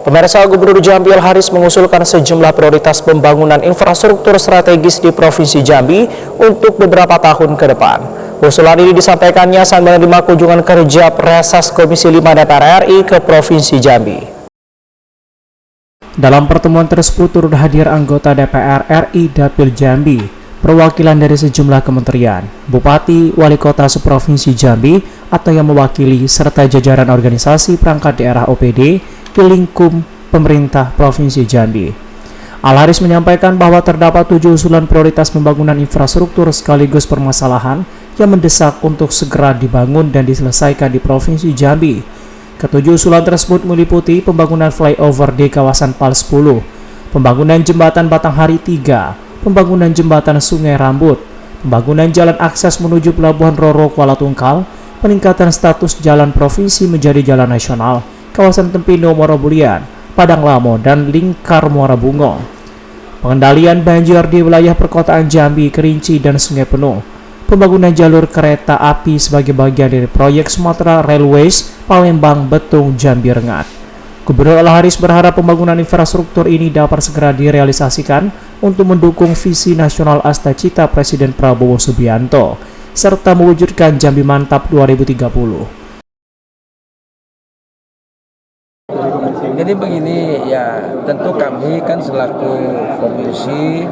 Pemirsa, Gubernur Jambi Al-Haris mengusulkan sejumlah prioritas pembangunan infrastruktur strategis di Provinsi Jambi untuk beberapa tahun ke depan. Usulan ini disampaikannya saat menerima kunjungan kerja Presas Komisi 5 DPR RI ke Provinsi Jambi. Dalam pertemuan tersebut turut hadir anggota DPR RI Dapil Jambi, perwakilan dari sejumlah kementerian, bupati, wali kota seprovinsi Jambi atau yang mewakili, serta jajaran organisasi perangkat daerah OPD di lingkup pemerintah Provinsi Jambi. Al-Haris menyampaikan bahwa terdapat 7 usulan prioritas pembangunan infrastruktur sekaligus permasalahan yang mendesak untuk segera dibangun dan diselesaikan di Provinsi Jambi. Ketujuh usulan tersebut meliputi pembangunan flyover di kawasan PAL 10, pembangunan jembatan Batanghari 3, pembangunan jembatan Sungai Rambut, pembangunan jalan akses menuju Pelabuhan Roro Kuala Tungkal, peningkatan status jalan provinsi menjadi jalan nasional, kawasan Tempino Muara Bulian, Padang Lamo, dan Lingkar Muara Bungo. Pengendalian banjir di wilayah perkotaan Jambi, Kerinci, dan Sungai Penuh. Pembangunan jalur kereta api sebagai bagian dari proyek Sumatera Railways Palembang Betung Jambi Rengat. Gubernur Al-Haris berharap pembangunan infrastruktur ini dapat segera direalisasikan untuk mendukung visi nasional Astacita Presiden Prabowo Subianto serta mewujudkan Jambi Mantap 2030. Jadi begini ya, tentu kami kan selaku komisi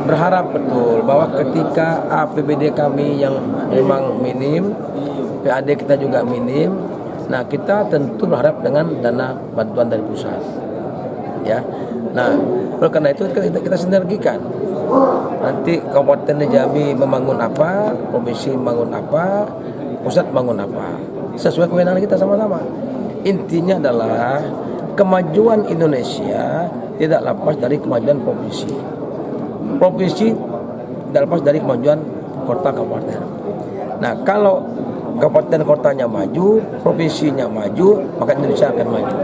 berharap betul bahwa ketika APBD kami yang memang minim, PAD kita juga minim, nah kita tentu berharap dengan dana bantuan dari pusat, ya. Nah, oleh karena itu kita sinergikan. Nanti Kabupaten Jambi membangun apa, provinsi membangun apa, pusat membangun apa, sesuai kewenangan kita sama-sama. Intinya adalah kemajuan Indonesia tidak lepas dari kemajuan provinsi. Provinsi tidak lepas dari kemajuan kota kabupaten. Nah, kalau kabupaten kotanya maju, provinsinya maju, maka Indonesia akan maju.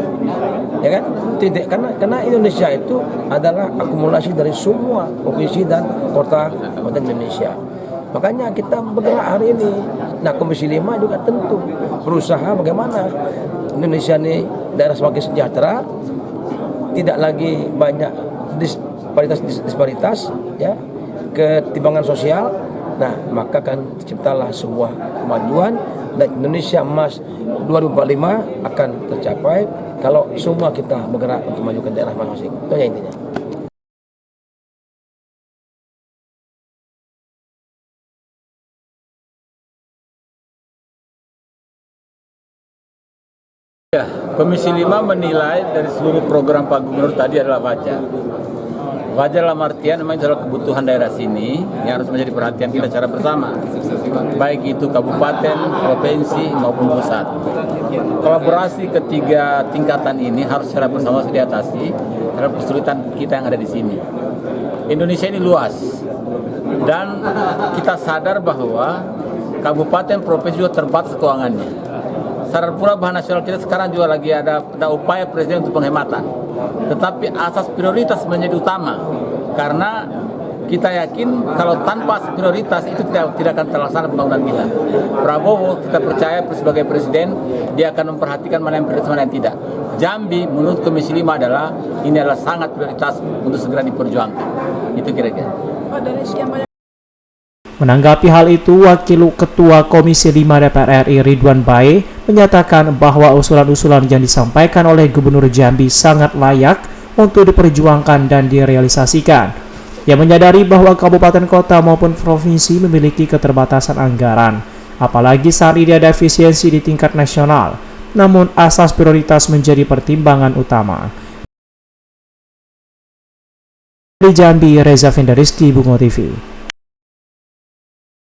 Ya kan? Tidak, karena Indonesia itu adalah akumulasi dari semua provinsi dan kota kabupaten Indonesia. Makanya kita bergerak hari ini. Nah, Komisi 5 juga tentu berusaha bagaimana Indonesia ini daerah semakin sejahtera, tidak lagi banyak disparitas, ya, ketimpangan sosial. Nah, maka kan terciptalah sebuah kemajuan dan Indonesia Emas 2045 akan tercapai kalau semua kita bergerak untuk maju ke daerah masing-masing. Itu ya intinya. Ya, Komisi 5 menilai dari seluruh program Pak Gubernur tadi adalah wajar. Wajar dalam artian memang adalah kebutuhan daerah sini yang harus menjadi perhatian kita secara bersama. Baik itu kabupaten, provinsi maupun pusat. Kolaborasi ketiga tingkatan ini harus secara bersama diatasi terhadap kesulitan kita yang ada di sini. Indonesia ini luas dan kita sadar bahwa kabupaten, provinsi juga terbatas keuangannya. Sadar pula bahan nasional kita sekarang juga lagi ada upaya presiden untuk penghematan. Tetapi asas prioritas menjadi utama. Karena kita yakin kalau tanpa prioritas itu tidak akan terlaksana pembangunan kita. Prabowo kita percaya sebagai presiden dia akan memperhatikan mana yang prioritas mana yang tidak. Jambi menurut Komisi 5 ini adalah sangat prioritas untuk segera diperjuangkan. Itu kira-kira. Menanggapi hal itu, Wakil Ketua Komisi 5 DPR RI Ridwan Bae menyatakan bahwa usulan-usulan yang disampaikan oleh Gubernur Jambi sangat layak untuk diperjuangkan dan direalisasikan. Ia menyadari bahwa kabupaten kota maupun provinsi memiliki keterbatasan anggaran, apalagi saat ini ada efisiensi di tingkat nasional, namun asas prioritas menjadi pertimbangan utama. Dari Jambi, Reza Fendariski, Bungo TV.